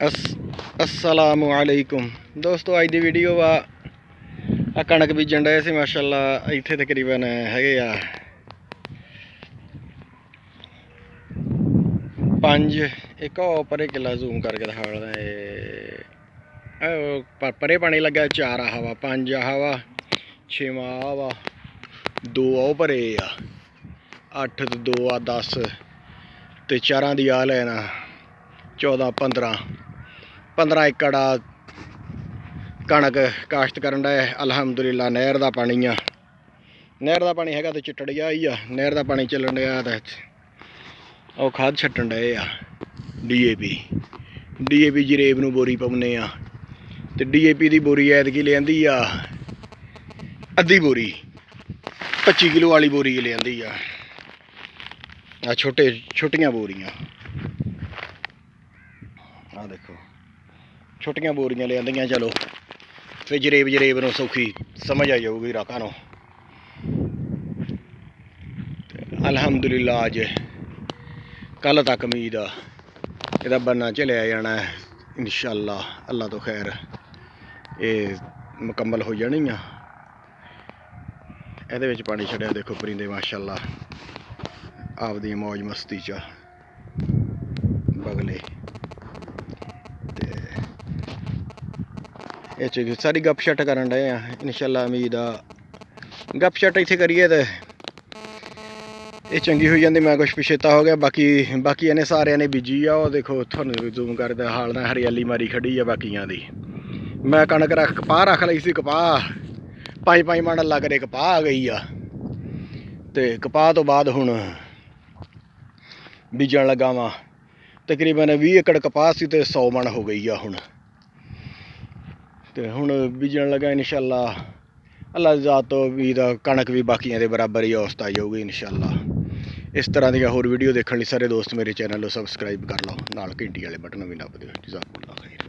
अस्सलामुअलैकुम दोस्तों, अज की वीडियो वा कणक बीजन डे से माशाअल्लाह। इत्थे तकरीबन हैगे आ 5 एक परे किला जूम करके दिखा परे पानी लगा 4 आह वा 5 आह वा 6वां आह वा 2 आओ भरे आ 8 ते 2 आ 10 ते 4 दी आ लेना 14 15 एकड़ आ कणक काश्त करन डे। अलहमदुलिल्लाह नहर का पानी आ, नहर का पानी हैगा तो चिट्टड़िया ही आ। नहर का पानी चलन डया तो खाद छट्टन डे आ DAP जरेब नूं बोरी पाउने आ ते DAP की बोरी ऐतकी लियांदी आ अद्धी बोरी 25 किलो वाली बोरी लियांदी आ छोटियां बोरियां आ देखो छोटियां बोरियां लियांदियां। चलो फिर जरेब नूं सौखी समझ आ जाऊगी राकां नूं। अलहमदुलिल्लाह अज कल तक उम्मीद आ इहदा बनना झलिया जाना है इंशाअल्लाह। अल्लाह तो खैर ये मुकम्मल हो जानी आ। ਇਹਦੇ ਵਿੱਚ पानी छड़िया देखो परिंदे माशाअल्लाह आपदी मौज मस्ती च बगले ते सारी गपशट करन डे आ इंशाअल्लाह। उम्मीद आ गपशट इत्थे करिए तो ये चंगी हो जाती। मैं कुछ पिछेता हो गया बाकी इन्हें सारे ने बीजी आ। वो देखो थोड़ा जूम कर हाल ना हरियाली मारी खड़ी है बाकियां दी। मैं कणक कपाह रख ली सी, कपाह 5 मन लग रहे कपाह आ गई आ ते कपाह तो बाद हुण बीजन लगा वा। तकरीबन 20 एकड़ कपाह सी ते 100 मन हो गई आ हुण ते हुण बीजन लगा इंशाअल्लाह। अल्लाह दी ज़ात तो उम्मीद आ कणक भी बाकियां दे बराबर ही औसत आ जाऊगी इंशाअल्लाह। इस तरह दी होर वीडियो देखने लिए सारे दोस्त मेरे चैनल को सबसक्राइब कर लो, नाल घंटी वाले बटन भी नप दिओ। जज़ाकुमुल्लाह खैर।